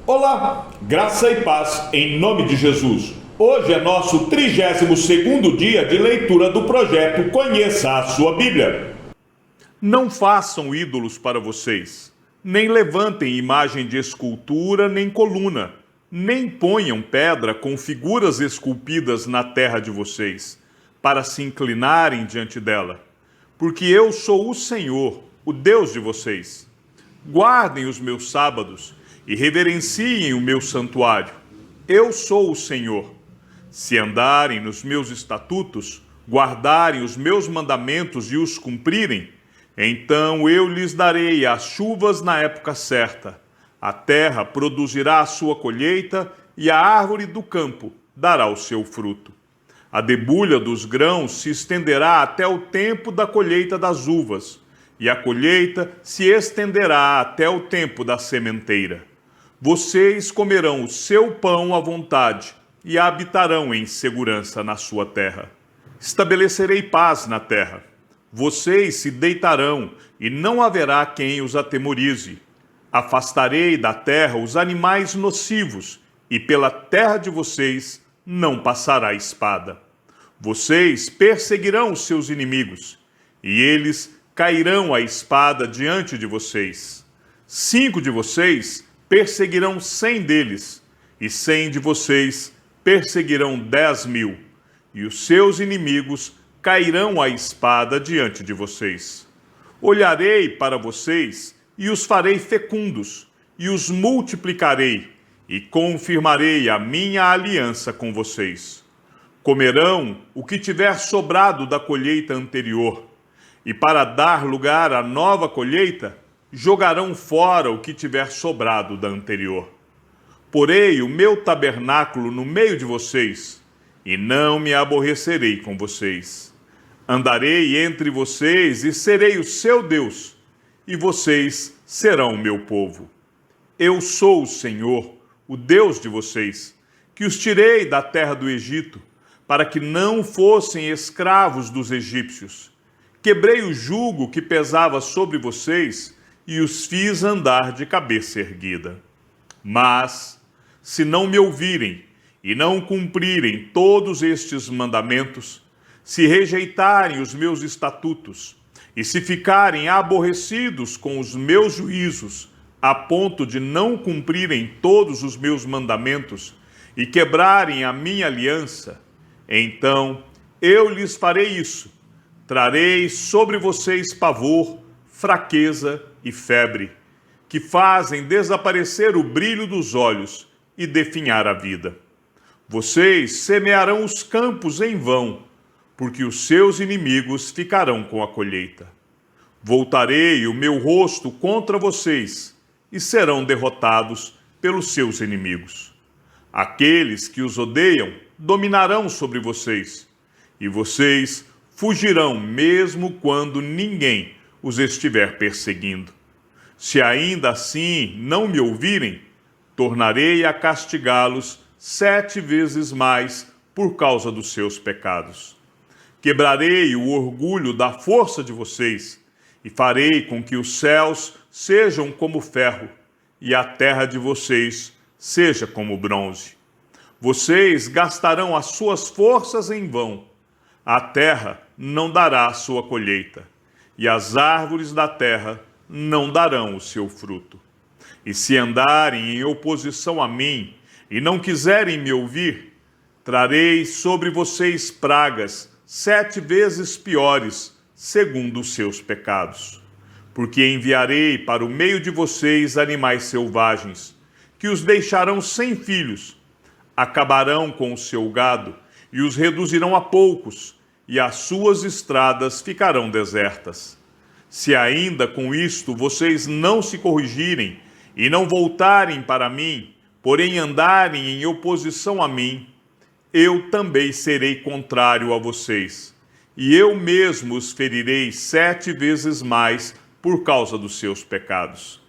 Olá, graça e paz em nome de Jesus. Hoje é nosso 32º dia de leitura do projeto Conheça a Sua Bíblia. Não façam ídolos para vocês, nem levantem imagem de escultura nem coluna, nem ponham pedra com figuras esculpidas na terra de vocês, para se inclinarem diante dela. Porque eu sou o Senhor, o Deus de vocês. Guardem os meus sábados e reverenciem o meu santuário. Eu sou o Senhor. Se andarem nos meus estatutos, guardarem os meus mandamentos e os cumprirem, então eu lhes darei as chuvas na época certa. A terra produzirá a sua colheita e a árvore do campo dará o seu fruto. A debulha dos grãos se estenderá até o tempo da colheita das uvas, e a colheita se estenderá até o tempo da sementeira. Vocês comerão o seu pão à vontade e habitarão em segurança na sua terra. Estabelecerei paz na terra. Vocês se deitarão e não haverá quem os atemorize. Afastarei da terra os animais nocivos e pela terra de vocês não passará espada. Vocês perseguirão os seus inimigos e eles cairão a espada diante de vocês. 5 de vocês perseguirão 100 deles, e 100 de vocês perseguirão 10.000, e os seus inimigos cairão a espada diante de vocês. Olharei para vocês e os farei fecundos, e os multiplicarei, e confirmarei a minha aliança com vocês. Comerão o que tiver sobrado da colheita anterior, e para dar lugar à nova colheita, jogarão fora o que tiver sobrado da anterior. Porei o meu tabernáculo no meio de vocês, e não me aborrecerei com vocês. Andarei entre vocês e serei o seu Deus, e vocês serão o meu povo. Eu sou o Senhor, o Deus de vocês, que os tirei da terra do Egito, para que não fossem escravos dos egípcios. Quebrei o jugo que pesava sobre vocês e os fiz andar de cabeça erguida. Mas, se não me ouvirem e não cumprirem todos estes mandamentos, se rejeitarem os meus estatutos e se ficarem aborrecidos com os meus juízos, a ponto de não cumprirem todos os meus mandamentos e quebrarem a minha aliança, então eu lhes farei isso. Trarei sobre vocês pavor, fraqueza e febre, que fazem desaparecer o brilho dos olhos e definhar a vida. Vocês semearão os campos em vão, porque os seus inimigos ficarão com a colheita. Voltarei o meu rosto contra vocês e serão derrotados pelos seus inimigos. Aqueles que os odeiam dominarão sobre vocês, e vocês fugirão mesmo quando ninguém os estiver perseguindo. Se ainda assim não me ouvirem, tornarei a castigá-los 7 vezes mais por causa dos seus pecados. Quebrarei o orgulho da força de vocês e farei com que os céus sejam como ferro e a terra de vocês seja como bronze. Vocês gastarão as suas forças em vão. A terra não dará a sua colheita, e as árvores da terra não darão o seu fruto. E se andarem em oposição a mim e não quiserem me ouvir, trarei sobre vocês pragas 7 vezes piores, segundo os seus pecados. Porque enviarei para o meio de vocês animais selvagens, que os deixarão sem filhos, acabarão com o seu gado e os reduzirão a poucos, e as suas estradas ficarão desertas. Se ainda com isto vocês não se corrigirem e não voltarem para mim, porém andarem em oposição a mim, eu também serei contrário a vocês, e eu mesmo os ferirei 7 vezes mais por causa dos seus pecados.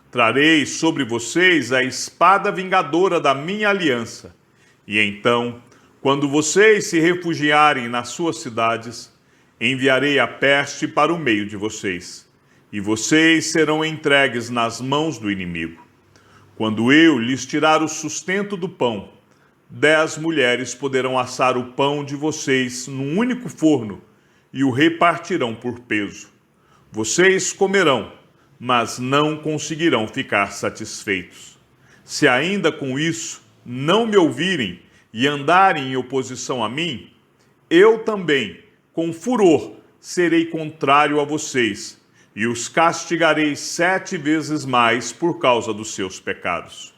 Trarei sobre vocês a espada vingadora da minha aliança, e então, quando vocês se refugiarem nas suas cidades, enviarei a peste para o meio de vocês, e vocês serão entregues nas mãos do inimigo. Quando eu lhes tirar o sustento do pão, 10 mulheres poderão assar o pão de vocês num único forno e o repartirão por peso. Vocês comerão, mas não conseguirão ficar satisfeitos. Se ainda com isso não me ouvirem e andarem em oposição a mim, eu também, com furor, serei contrário a vocês e os castigarei 7 vezes mais por causa dos seus pecados.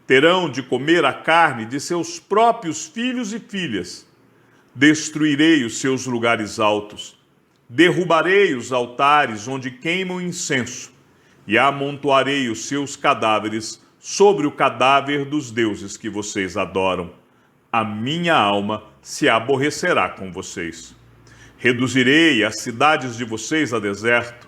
Terão de comer a carne de seus próprios filhos e filhas. Destruirei os seus lugares altos, derrubarei os altares onde queimam incenso e amontoarei os seus cadáveres sobre o cadáver dos deuses que vocês adoram. A minha alma se aborrecerá com vocês. Reduzirei as cidades de vocês a deserto,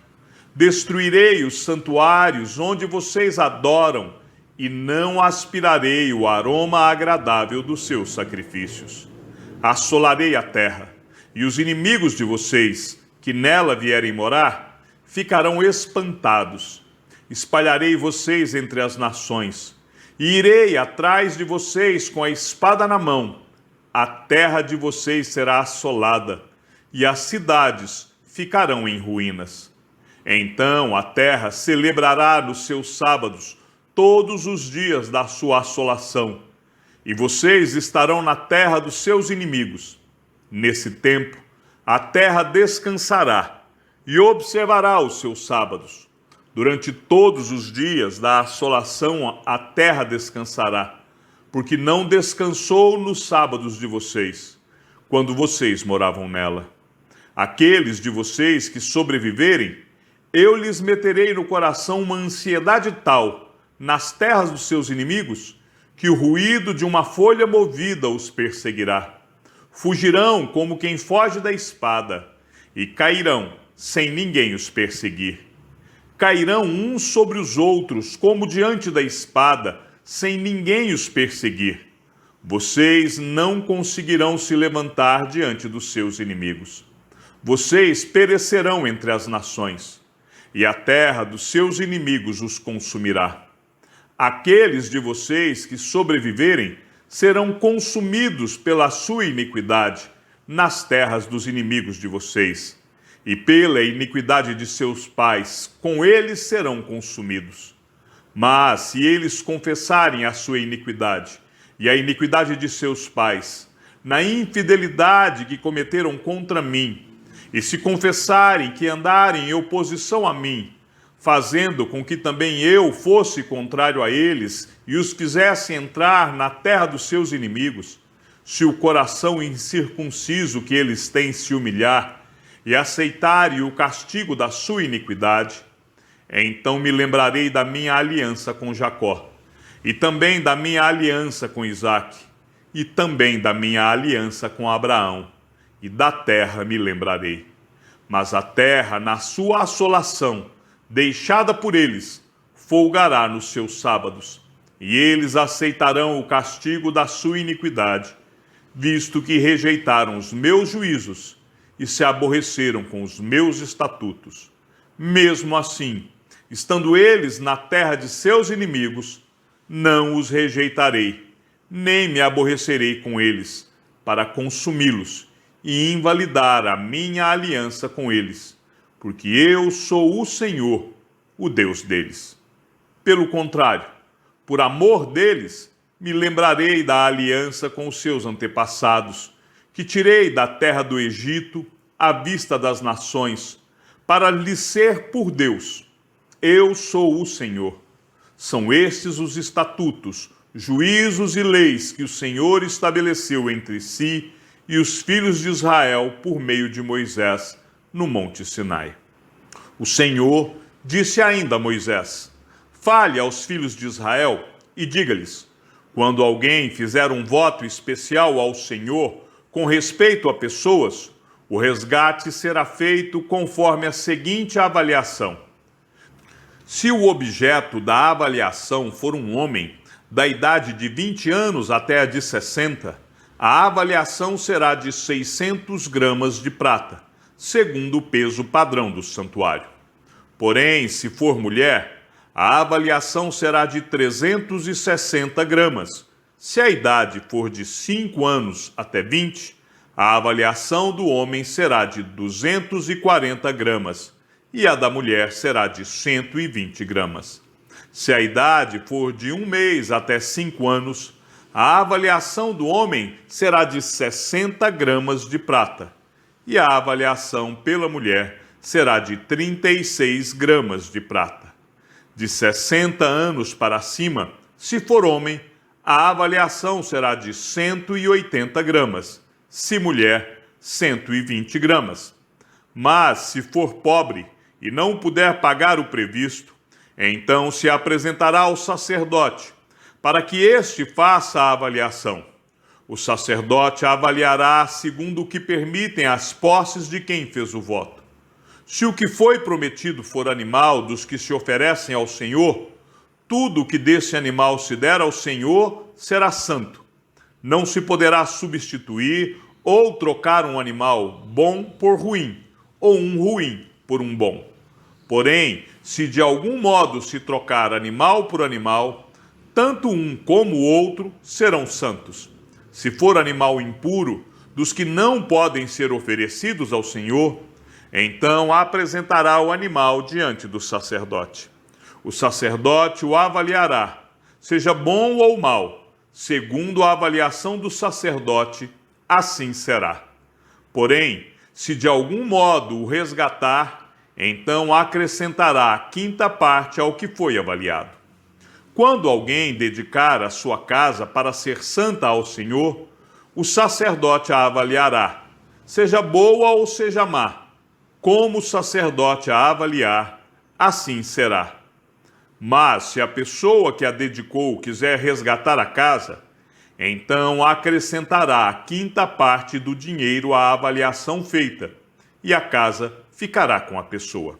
destruirei os santuários onde vocês adoram e não aspirarei o aroma agradável dos seus sacrifícios. Assolarei a terra, e os inimigos de vocês, que nela vierem morar, ficarão espantados. Espalharei vocês entre as nações, e irei atrás de vocês com a espada na mão. A terra de vocês será assolada, e as cidades ficarão em ruínas. Então a terra celebrará nos seus sábados todos os dias da sua assolação, e vocês estarão na terra dos seus inimigos. Nesse tempo, a terra descansará e observará os seus sábados. Durante todos os dias da assolação, a terra descansará, porque não descansou nos sábados de vocês, quando vocês moravam nela. Aqueles de vocês que sobreviverem, eu lhes meterei no coração uma ansiedade tal nas terras dos seus inimigos, que o ruído de uma folha movida os perseguirá. Fugirão como quem foge da espada, e cairão sem ninguém os perseguir. Cairão uns sobre os outros, como diante da espada, sem ninguém os perseguir. Vocês não conseguirão se levantar diante dos seus inimigos. Vocês perecerão entre as nações, e a terra dos seus inimigos os consumirá. Aqueles de vocês que sobreviverem serão consumidos pela sua iniquidade nas terras dos inimigos de vocês, e pela iniquidade de seus pais, com eles serão consumidos. Mas se eles confessarem a sua iniquidade e a iniquidade de seus pais, na infidelidade que cometeram contra mim, e se confessarem que andarem em oposição a mim, fazendo com que também eu fosse contrário a eles e os fizesse entrar na terra dos seus inimigos, se o coração incircunciso que eles têm se humilhar e aceitarem o castigo da sua iniquidade, então me lembrarei da minha aliança com Jacó, e também da minha aliança com Isaque, e também da minha aliança com Abraão, e da terra me lembrarei. Mas a terra, na sua assolação, deixada por eles, folgará nos seus sábados, e eles aceitarão o castigo da sua iniquidade, visto que rejeitaram os meus juízos e se aborreceram com os meus estatutos. Mesmo assim, estando eles na terra de seus inimigos, não os rejeitarei, nem me aborrecerei com eles, para consumi-los e invalidar a minha aliança com eles, porque eu sou o Senhor, o Deus deles. Pelo contrário, por amor deles, me lembrarei da aliança com os seus antepassados, que tirei da terra do Egito, à vista das nações, para lhes ser por Deus. Eu sou o Senhor. São estes os estatutos, juízos e leis que o Senhor estabeleceu entre si e os filhos de Israel por meio de Moisés, no Monte Sinai. O Senhor disse ainda a Moisés: fale aos filhos de Israel e diga-lhes: quando alguém fizer um voto especial ao Senhor com respeito a pessoas, o resgate será feito conforme a seguinte avaliação. Se o objeto da avaliação for um homem da idade de 20 anos até a de 60, a avaliação será de 600 gramas de prata, segundo o peso padrão do santuário. Porém, se for mulher, a avaliação será de 360 gramas. Se a idade for de 5 anos até 20, a avaliação do homem será de 240 gramas e a da mulher será de 120 gramas. Se a idade for de 1 mês até 5 anos, a avaliação do homem será de 60 gramas de prata e a avaliação pela mulher será de 36 gramas de prata. De 60 anos para cima, se for homem, a avaliação será de 180 gramas, se mulher, 120 gramas. Mas, se for pobre e não puder pagar o previsto, então se apresentará ao sacerdote, para que este faça a avaliação. O sacerdote avaliará segundo o que permitem as posses de quem fez o voto. Se o que foi prometido for animal dos que se oferecem ao Senhor, tudo o que desse animal se der ao Senhor será santo. Não se poderá substituir ou trocar um animal bom por ruim, ou um ruim por um bom. Porém, se de algum modo se trocar animal por animal, tanto um como o outro serão santos. Se for animal impuro, dos que não podem ser oferecidos ao Senhor, então apresentará o animal diante do sacerdote. O sacerdote o avaliará, seja bom ou mau, segundo a avaliação do sacerdote, assim será. Porém, se de algum modo o resgatar, então acrescentará a 5ª parte ao que foi avaliado. Quando alguém dedicar a sua casa para ser santa ao Senhor, o sacerdote a avaliará, seja boa ou seja má. Como o sacerdote a avaliar, assim será. Mas se a pessoa que a dedicou quiser resgatar a casa, então acrescentará a 5ª parte do dinheiro à avaliação feita, e a casa ficará com a pessoa.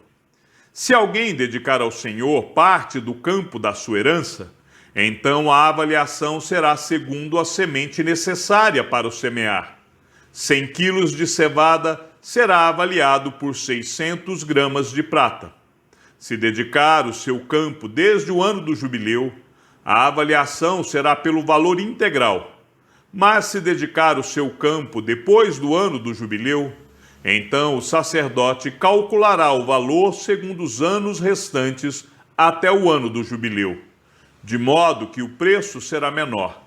Se alguém dedicar ao Senhor parte do campo da sua herança, então a avaliação será segundo a semente necessária para o semear. 100 quilos de cevada será avaliado por 600 gramas de prata. Se dedicar o seu campo desde o ano do jubileu, a avaliação será pelo valor integral. Mas se dedicar o seu campo depois do ano do jubileu, então o sacerdote calculará o valor segundo os anos restantes até o ano do jubileu, de modo que o preço será menor.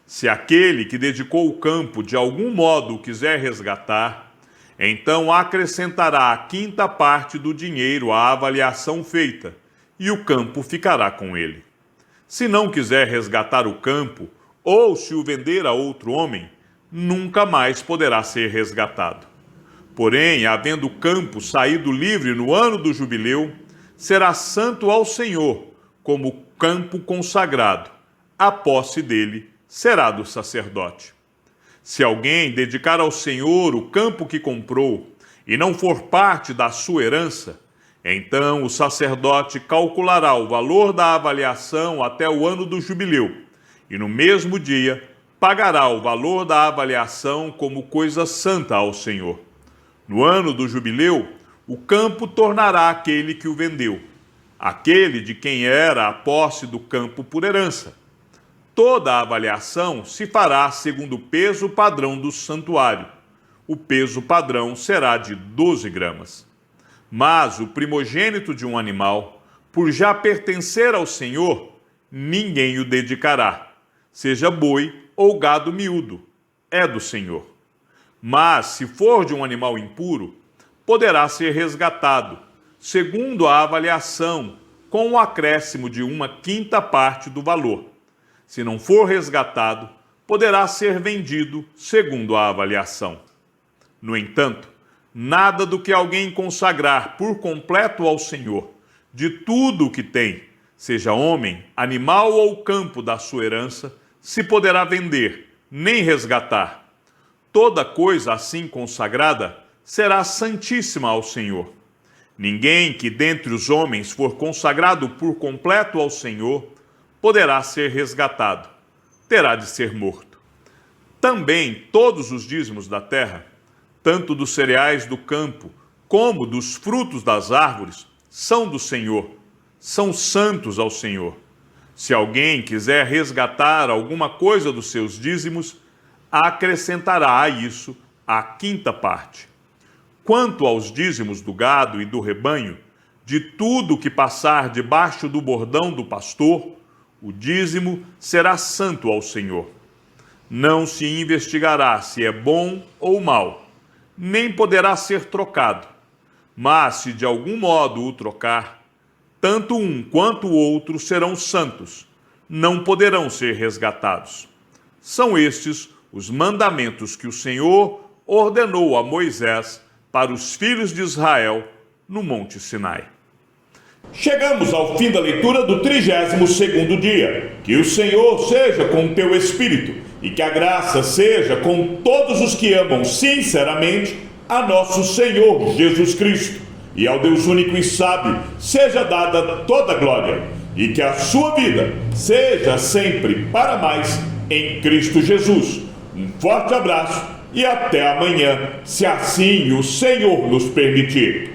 Se aquele que dedicou o campo de algum modo o quiser resgatar, então acrescentará a 5ª parte do dinheiro à avaliação feita, e o campo ficará com ele. Se não quiser resgatar o campo, ou se o vender a outro homem, nunca mais poderá ser resgatado. Porém, havendo o campo saído livre no ano do jubileu, será santo ao Senhor, como campo consagrado. A posse dele será do sacerdote. Se alguém dedicar ao Senhor o campo que comprou e não for parte da sua herança, então o sacerdote calculará o valor da avaliação até o ano do jubileu e no mesmo dia pagará o valor da avaliação como coisa santa ao Senhor. No ano do jubileu, o campo tornará aquele que o vendeu, aquele de quem era a posse do campo por herança. Toda a avaliação se fará segundo o peso padrão do santuário. O peso padrão será de 12 gramas. Mas o primogênito de um animal, por já pertencer ao Senhor, ninguém o dedicará, seja boi ou gado miúdo, é do Senhor. Mas, se for de um animal impuro, poderá ser resgatado, segundo a avaliação, com o acréscimo de 1/5 parte do valor. Se não for resgatado, poderá ser vendido segundo a avaliação. No entanto, nada do que alguém consagrar por completo ao Senhor, de tudo o que tem, seja homem, animal ou campo da sua herança, se poderá vender, nem resgatar. Toda coisa assim consagrada será santíssima ao Senhor. Ninguém que dentre os homens for consagrado por completo ao Senhor poderá ser resgatado, terá de ser morto. Também todos os dízimos da terra, tanto dos cereais do campo como dos frutos das árvores, são do Senhor, são santos ao Senhor. Se alguém quiser resgatar alguma coisa dos seus dízimos, acrescentará a isso a quinta parte. Quanto aos dízimos do gado e do rebanho, de tudo que passar debaixo do bordão do pastor, o dízimo será santo ao Senhor. Não se investigará se é bom ou mau, nem poderá ser trocado. Mas se de algum modo o trocar, tanto um quanto o outro serão santos, não poderão ser resgatados. São estes os mandamentos que o Senhor ordenou a Moisés para os filhos de Israel no Monte Sinai. Chegamos ao fim da leitura do 32º dia. Que o Senhor seja com o teu espírito e que a graça seja com todos os que amam sinceramente a nosso Senhor Jesus Cristo. E ao Deus único e sábio seja dada toda a glória, e que a sua vida seja sempre para mais em Cristo Jesus. Um forte abraço e até amanhã, se assim o Senhor nos permitir.